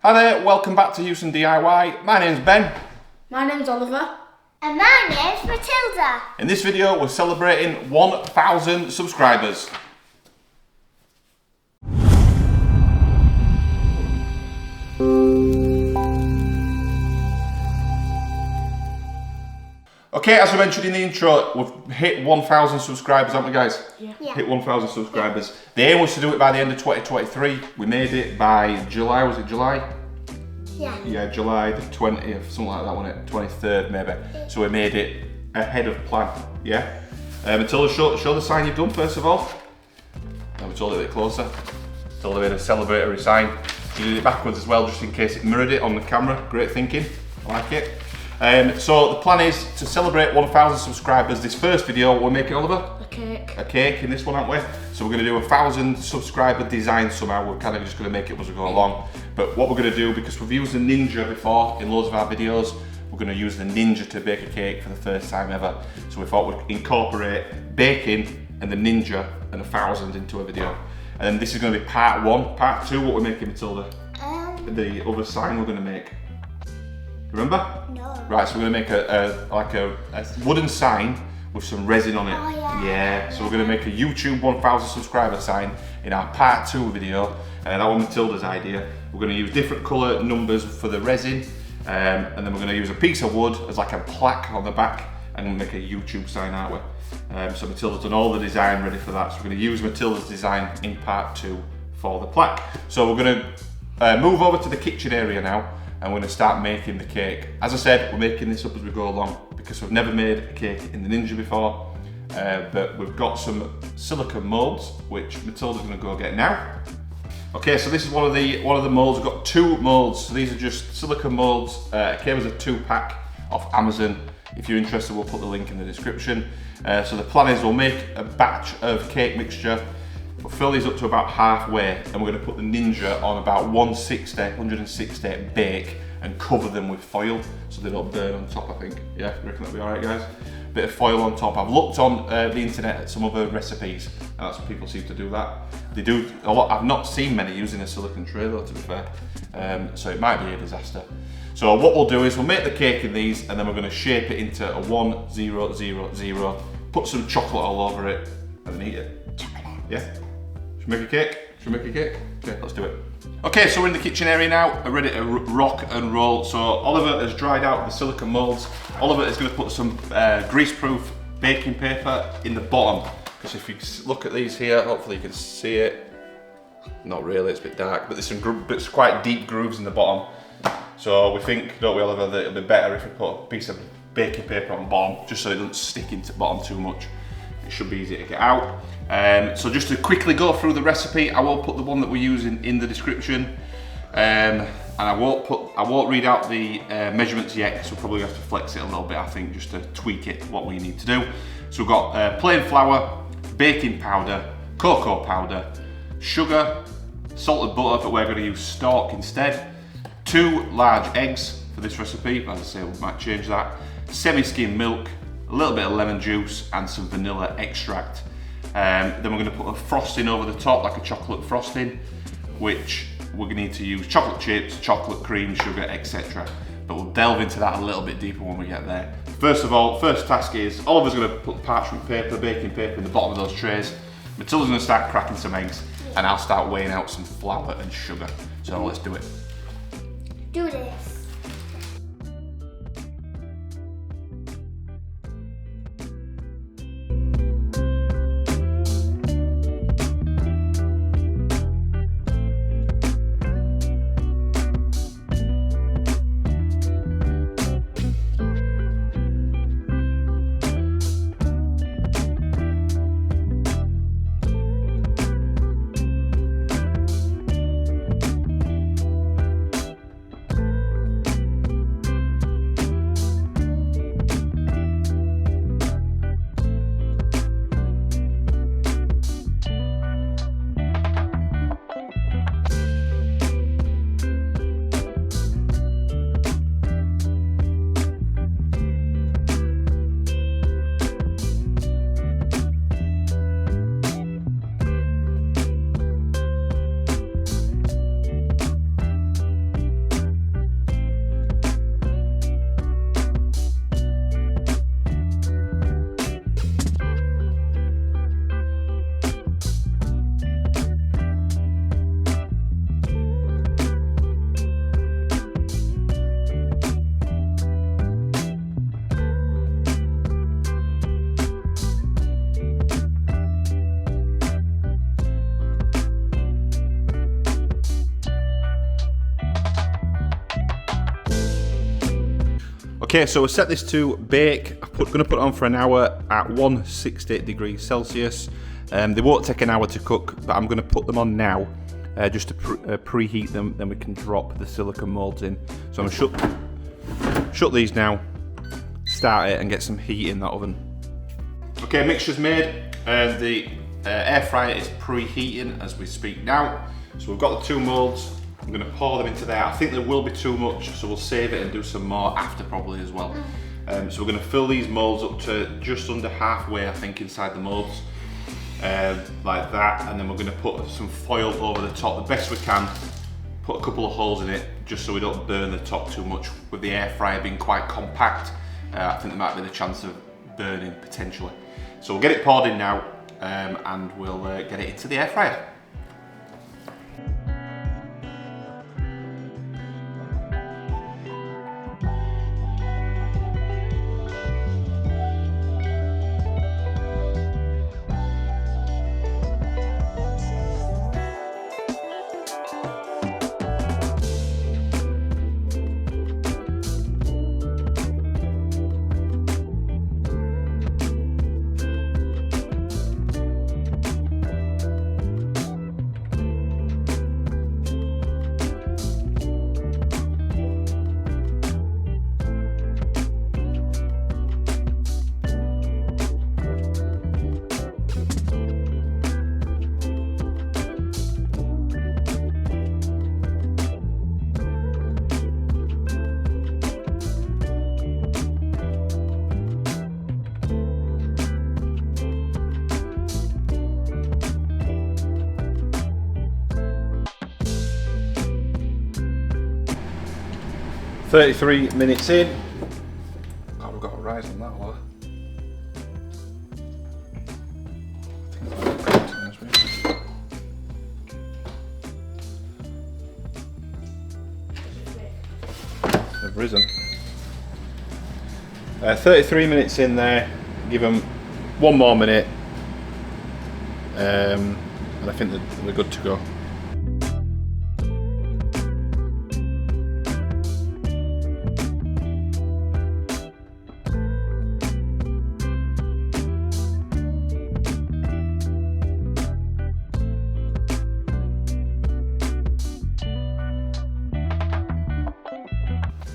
Hi there, welcome back to Huson DIY. My name's Ben. My name's Oliver. And my name's Matilda. In this video, we're celebrating 1,000 subscribers. Okay, as I mentioned in the intro, we've hit 1,000 subscribers, haven't we, guys? Yeah. Hit 1,000 subscribers. The aim was to do it by the end of 2023. We made it by July, was it July? Yeah. Yeah, July the 20th, something like that, wasn't it? 23rd, maybe. So we made it ahead of plan, yeah? Matilda, show the sign you've done, first of all. Now we told it a bit closer. Matilda made a celebratory sign. You did it backwards as well, just in case it mirrored it on the camera. Great thinking, I like it. So the plan is to celebrate 1,000 subscribers. This first video, we'll make it, Oliver? A cake. A cake in this one, aren't we? So we're going to do 1,000 subscriber design somehow. We're kind of just going to make it as we go along. But what we're going to do, because we've used the Ninja before in loads of our videos, we're going to use the Ninja to bake a cake for the first time ever. So we thought we'd incorporate baking and the Ninja and 1,000 into a video. And then this is going to be part one. Part two, what we're making, Matilda? The other sign we're going to make. Remember? No. Right, so we're going to make a wooden sign with some resin on it. Oh, yeah. Yeah, so we're going to make a YouTube 1,000 subscriber sign in our part two video. And that was Matilda's idea. We're going to use different colour numbers for the resin. And then we're going to use a piece of wood as like a plaque on the back and make a YouTube sign, aren't we? So Matilda's done all the design ready for that. So we're going to use Matilda's design in part two for the plaque. So we're going to move over to the kitchen area now. And we're going to start making the cake. As I said, we're making this up as we go along because we've never made a cake in the Ninja before. But we've got some silicone moulds, which Matilda's going to go get now. Okay, so this is one of the moulds. We've got two moulds. So these are just silicone moulds. It came as a 2-pack off Amazon. If you're interested, we'll put the link in the description. So the plan is we'll make a batch of cake mixture. We'll fill these up to about halfway and we're going to put the Ninja on about 160 bake and cover them with foil so they don't burn on top, I think. Yeah, you reckon that'll be alright, guys? Bit of foil on top. I've looked on the internet at some other recipes and that's what people seem to do that. They do a lot. I've not seen many using a silicone tray though, to be fair. So it might be a disaster. So what we'll do is we'll make the cake in these and then we're going to shape it into a 1, 0, 0, 0. Put some chocolate all over it and then eat it. Yeah? Should we make a cake? Should we make a cake? Okay, let's do it. Okay, so we're in the kitchen area now, we're ready to rock and roll. So Oliver has dried out the silicone moulds. Oliver is going to put some grease-proof baking paper in the bottom. Because if you look at these here, hopefully you can see it. Not really, it's a bit dark, but there's some it's quite deep grooves in the bottom. So we think, don't we, Oliver, that it'll be better if we put a piece of baking paper on the bottom, just so it doesn't stick into the bottom too much. It should be easy to get out. So just to quickly go through the recipe, I will put the one that we're using in the description, and I won't read out the measurements yet, because we'll probably have to flex it a little bit, I think, just to tweak it what we need to do. So we've got plain flour, baking powder, cocoa powder, sugar, salted butter, but we're going to use stork instead, 2 large eggs for this recipe. As I say, we might change that, semi-skimmed milk, a little bit of lemon juice and some vanilla extract. Then we're going to put a frosting over the top, like a chocolate frosting, which we're going to need to use chocolate chips, chocolate cream, sugar, etc. But we'll delve into that a little bit deeper when we get there. First of all, first task is Oliver's going to put parchment paper, baking paper in the bottom of those trays. Matilda's going to start cracking some eggs, and I'll start weighing out some flour and sugar. So let's do it. Do this. Okay, so we set this to bake. I'm going to put it on for an hour at 160 degrees Celsius. They won't take an hour to cook, but I'm going to put them on now just to preheat them. Then we can drop the silicone moulds in. So I'm going to shut these now, start it, and get some heat in that oven. Okay, mixture's made. The air fryer is preheating as we speak now. So we've got the 2 moulds. I'm going to pour them into there. I think there will be too much, so we'll save it and do some more after probably as well. So we're going to fill these moulds up to just under halfway, I think, inside the moulds, like that. And then we're going to put some foil over the top the best we can. Put a couple of holes in it just so we don't burn the top too much. With the air fryer being quite compact, I think there might be the chance of burning potentially. So we'll get it poured in now, and we'll get it into the air fryer. "33 minutes in." God, we've got a rise on that one. They've risen. 33 minutes in there. Give them 1 more minute, and I think that we're good to go.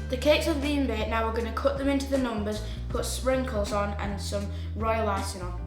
The cakes have been baked, now we're going to cut them into the numbers, put sprinkles on and some royal icing on.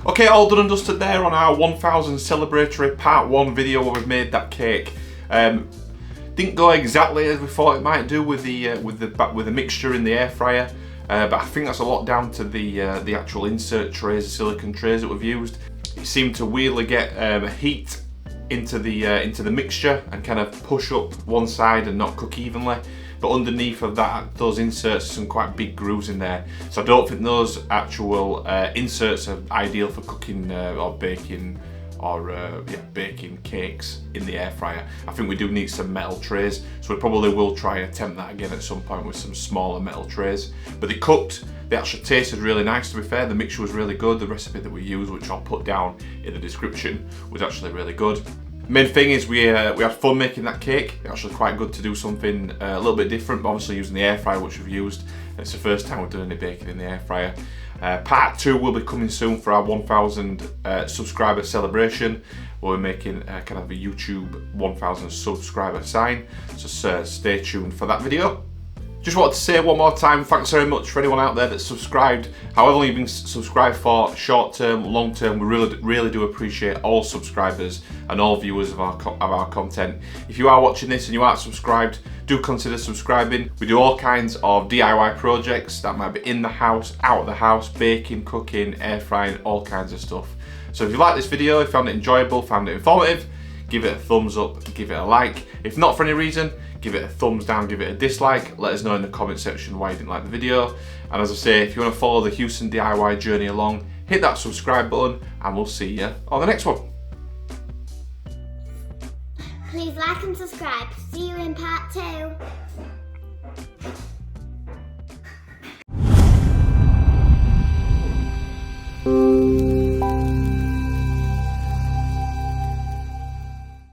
Okay, all done and dusted there on our 1000 celebratory part 1 video where we've made that cake. Didn't go exactly as we thought it might do with the mixture in the air fryer, but I think that's a lot down to the actual insert trays, the silicone trays that we've used. It seemed to really get heat into the mixture and kind of push up one side and not cook evenly. But underneath of that, those inserts, some quite big grooves in there. So I don't think those actual inserts are ideal for cooking or baking baking cakes in the air fryer. I think we do need some metal trays, so we probably will try and attempt that again at some point with some smaller metal trays. But they cooked, they actually tasted really nice, to be fair. The mixture was really good. The recipe that we used, which I'll put down in the description, was actually really good. Main thing is we had fun making that cake. It's actually quite good to do something a little bit different, but obviously using the air fryer, which we've used. It's the first time we're doing any baking in the air fryer. Part 2 will be coming soon for our 1,000 subscriber celebration. We're making kind of a YouTube 1,000 subscriber sign, so stay tuned for that video. Just wanted to say one more time, thanks very much for anyone out there that's subscribed. However long you've been subscribed for, short term, long term, we really do appreciate all subscribers and all viewers of our content. If you are watching this and you aren't subscribed, do consider subscribing. We do all kinds of DIY projects that might be in the house, out of the house, baking, cooking, air frying, all kinds of stuff. So if you like this video, if you found it enjoyable, found it informative, give it a thumbs up, give it a like. If not for any reason, give it a thumbs down, give it a dislike. Let us know in the comment section why you didn't like the video. And as I say, if you want to follow the Huson DIY journey along, hit that subscribe button and we'll see you on the next one. Please like and subscribe. See you in part 2.